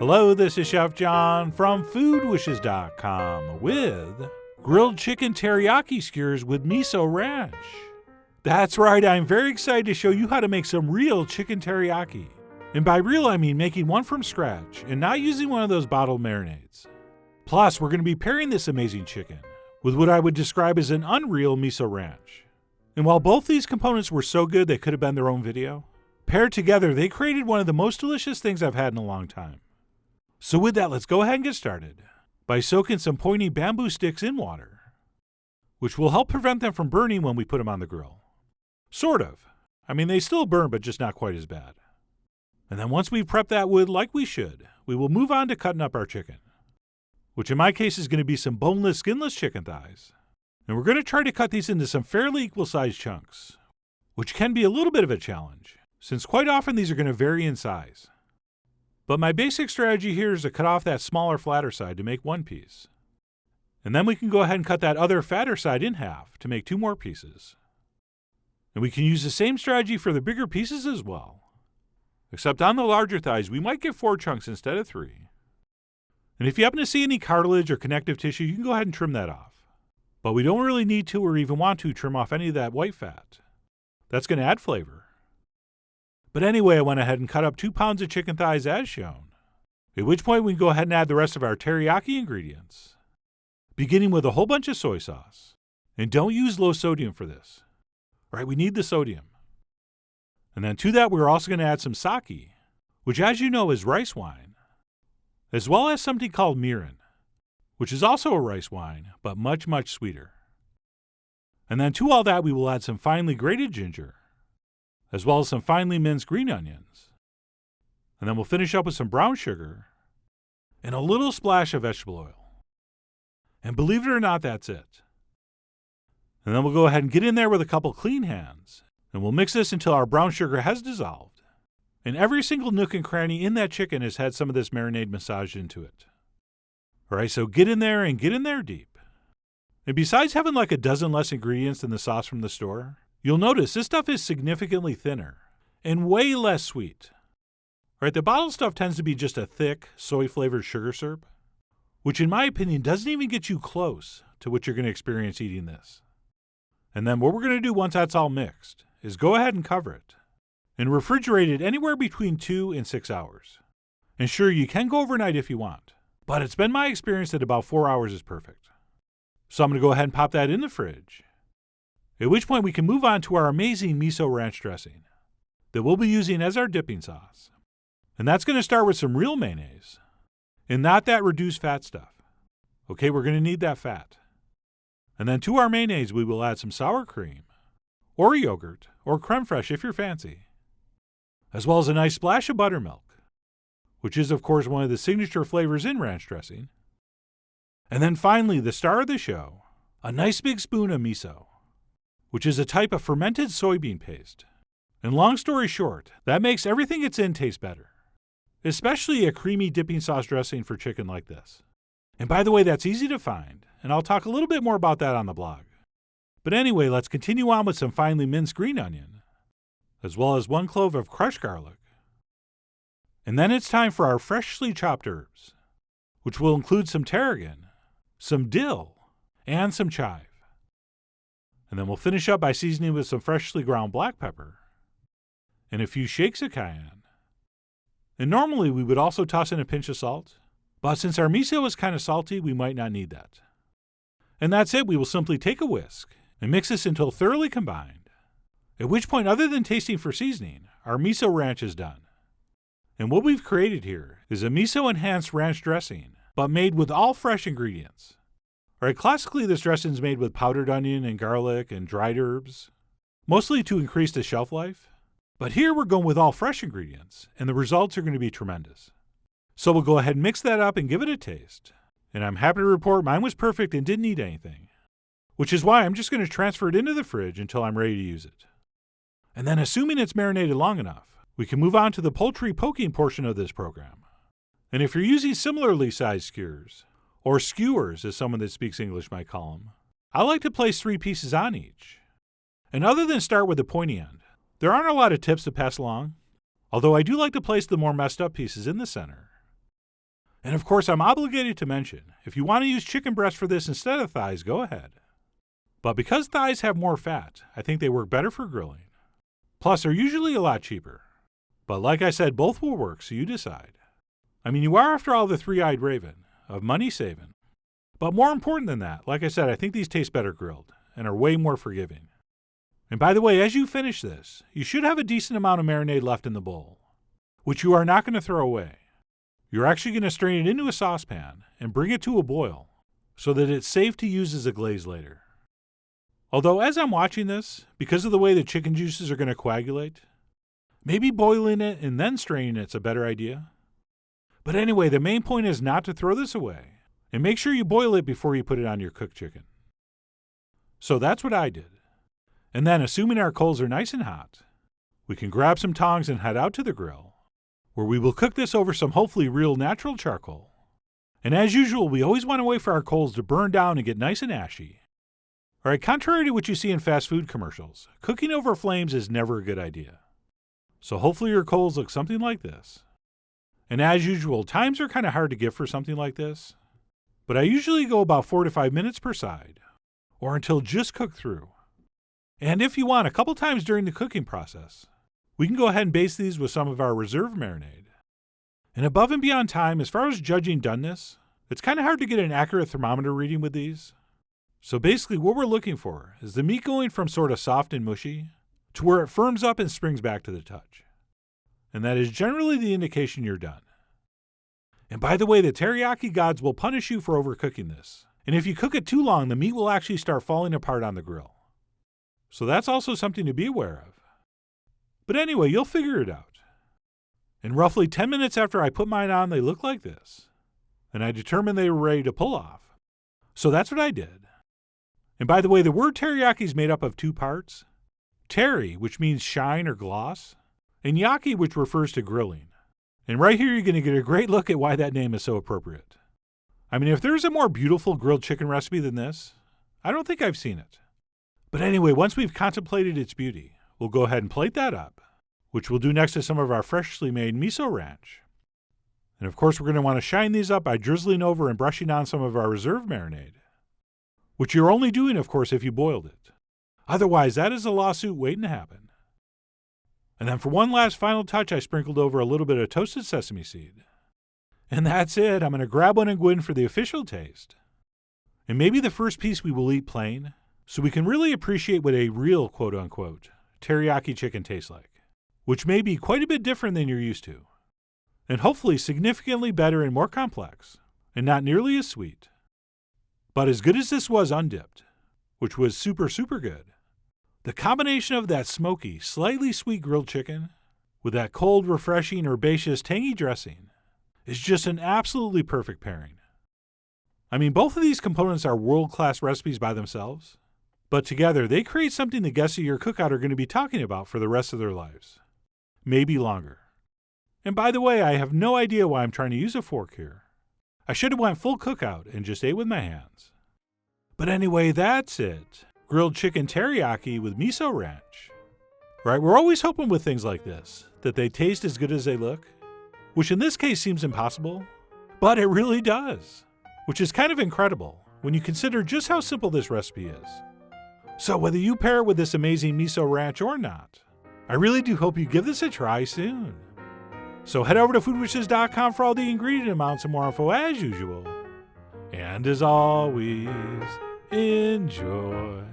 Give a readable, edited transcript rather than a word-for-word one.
Hello, this is Chef John from foodwishes.com with grilled chicken teriyaki skewers with miso ranch. That's right, I'm very excited to show you how to make some real chicken teriyaki. And by real, I mean making one from scratch and not using one of those bottled marinades. Plus, we're going to be pairing this amazing chicken with what I would describe as an unreal miso ranch. And while both these components were so good they could have been their own video, paired together, they created one of the most delicious things I've had in a long time. So with that, let's go ahead and get started by soaking some pointy bamboo sticks in water, which will help prevent them from burning when we put them on the grill. Sort of. I mean, they still burn, but just not quite as bad. And then once we've prepped that wood like we should, we will move on to cutting up our chicken, which in my case is going to be some boneless, skinless chicken thighs. And we're going to try to cut these into some fairly equal-sized chunks, which can be a little bit of a challenge, since quite often these are going to vary in size. But my basic strategy here is to cut off that smaller, flatter side to make one piece. And then we can go ahead and cut that other fatter side in half to make two more pieces. And we can use the same strategy for the bigger pieces as well. Except on the larger thighs, we might get 4 chunks instead of 3. And if you happen to see any cartilage or connective tissue, you can go ahead and trim that off. But we don't really need to or even want to trim off any of that white fat. That's going to add flavor. But anyway, I went ahead and cut up 2 pounds of chicken thighs as shown, at which point we can go ahead and add the rest of our teriyaki ingredients, beginning with a whole bunch of soy sauce. And don't use low sodium for this. Right, we need the sodium. And then to that, we're also going to add some sake, which as you know is rice wine, as well as something called mirin, which is also a rice wine, but much, much sweeter. And then to all that, we will add some finely grated ginger, as well as some finely minced green onions. And then we'll finish up with some brown sugar and a little splash of vegetable oil. And believe it or not, that's it. And then we'll go ahead and get in there with a couple clean hands, and we'll mix this until our brown sugar has dissolved. And every single nook and cranny in that chicken has had some of this marinade massaged into it. All right, so get in there and get in there deep. And besides having like a dozen less ingredients than the sauce from the store, you'll notice this stuff is significantly thinner and way less sweet. Right, the bottled stuff tends to be just a thick, soy-flavored sugar syrup, which in my opinion doesn't even get you close to what you're going to experience eating this. And then what we're going to do once that's all mixed is go ahead and cover it and refrigerate it anywhere between 2 and 6 hours. And sure, you can go overnight if you want, but it's been my experience that about 4 hours is perfect. So I'm going to go ahead and pop that in the fridge, at which point we can move on to our amazing miso ranch dressing that we'll be using as our dipping sauce. And that's going to start with some real mayonnaise and not that reduced fat stuff. Okay, we're going to need that fat. And then to our mayonnaise, we will add some sour cream or yogurt or creme fraiche if you're fancy, as well as a nice splash of buttermilk, which is of course one of the signature flavors in ranch dressing. And then finally, the star of the show, a nice big spoon of miso, which is a type of fermented soybean paste. And long story short, that makes everything it's in taste better, especially a creamy dipping sauce dressing for chicken like this. And by the way, that's easy to find, and I'll talk a little bit more about that on the blog. But anyway, let's continue on with some finely minced green onion, as well as 1 clove of crushed garlic. And then it's time for our freshly chopped herbs, which will include some tarragon, some dill, and some chive. And then we'll finish up by seasoning with some freshly ground black pepper and a few shakes of cayenne. And normally we would also toss in a pinch of salt, but since our miso is kind of salty, we might not need that. And that's it. We will simply take a whisk and mix this until thoroughly combined, at which point, other than tasting for seasoning, our miso ranch is done. And what we've created here is a miso-enhanced ranch dressing, but made with all fresh ingredients. All right, classically, this dressing is made with powdered onion and garlic and dried herbs, mostly to increase the shelf life. But here we're going with all fresh ingredients, and the results are going to be tremendous. So we'll go ahead and mix that up and give it a taste. And I'm happy to report mine was perfect and didn't need anything, which is why I'm just going to transfer it into the fridge until I'm ready to use it. And then assuming it's marinated long enough, we can move on to the poultry poking portion of this program. And if you're using similarly sized skewers, or skewers as someone that speaks English might call them, I like to place 3 pieces on each. And other than start with the pointy end, there aren't a lot of tips to pass along, although I do like to place the more messed up pieces in the center. And of course, I'm obligated to mention, if you want to use chicken breast for this instead of thighs, go ahead. But because thighs have more fat, I think they work better for grilling. Plus, they're usually a lot cheaper. But like I said, both will work, so you decide. I mean, you are, after all, the three-eyed raven of money saving. But more important than that, like I said, I think these taste better grilled and are way more forgiving. And by the way, as you finish this, you should have a decent amount of marinade left in the bowl, which you are not going to throw away. You're actually going to strain it into a saucepan and bring it to a boil so that it's safe to use as a glaze later. Although as I'm watching this, because of the way the chicken juices are going to coagulate, maybe boiling it and then straining it's a better idea. But anyway, the main point is not to throw this away, and make sure you boil it before you put it on your cooked chicken. So that's what I did. And then, assuming our coals are nice and hot, we can grab some tongs and head out to the grill, where we will cook this over some hopefully real natural charcoal. And as usual, we always want to wait for our coals to burn down and get nice and ashy. Alright, contrary to what you see in fast food commercials, cooking over flames is never a good idea. So hopefully your coals look something like this. And as usual, times are kind of hard to give for something like this, but I usually go about 4 to 5 minutes per side, or until just cooked through. And if you want, a couple times during the cooking process, we can go ahead and baste these with some of our reserve marinade. And above and beyond time, as far as judging doneness, it's kind of hard to get an accurate thermometer reading with these. So basically what we're looking for is the meat going from sort of soft and mushy to where it firms up and springs back to the touch. And that is generally the indication you're done. And by the way, the teriyaki gods will punish you for overcooking this. And if you cook it too long, the meat will actually start falling apart on the grill. So that's also something to be aware of. But anyway, you'll figure it out. And roughly 10 minutes after I put mine on, they look like this. And I determined they were ready to pull off. So that's what I did. And by the way, the word teriyaki is made up of 2 parts. Teri, which means shine or gloss, and yaki, which refers to grilling. And right here you're going to get a great look at why that name is so appropriate. I mean, if there's a more beautiful grilled chicken recipe than this, I don't think I've seen it. But anyway, once we've contemplated its beauty, we'll go ahead and plate that up, which we'll do next to some of our freshly made miso ranch. And of course, we're going to want to shine these up by drizzling over and brushing on some of our reserve marinade, which you're only doing, of course, if you boiled it. Otherwise, that is a lawsuit waiting to happen. And then for one last final touch, I sprinkled over a little bit of toasted sesame seed. And that's it. I'm going to grab one and go in for the official taste. And maybe the first piece we will eat plain, so we can really appreciate what a real quote-unquote teriyaki chicken tastes like, which may be quite a bit different than you're used to, and hopefully significantly better and more complex, and not nearly as sweet. But as good as this was undipped, which was super, super good, the combination of that smoky, slightly sweet grilled chicken with that cold, refreshing, herbaceous, tangy dressing is just an absolutely perfect pairing. I mean, both of these components are world-class recipes by themselves, but together they create something the guests at your cookout are going to be talking about for the rest of their lives. Maybe longer. And by the way, I have no idea why I'm trying to use a fork here. I should have went full cookout and just ate with my hands. But anyway, that's it. Grilled chicken teriyaki with miso ranch. Right, we're always hoping with things like this that they taste as good as they look, which in this case seems impossible, but it really does, which is kind of incredible when you consider just how simple this recipe is. So whether you pair it with this amazing miso ranch or not, I really do hope you give this a try soon. So head over to foodwishes.com for all the ingredient amounts and more info as usual. And as always, enjoy.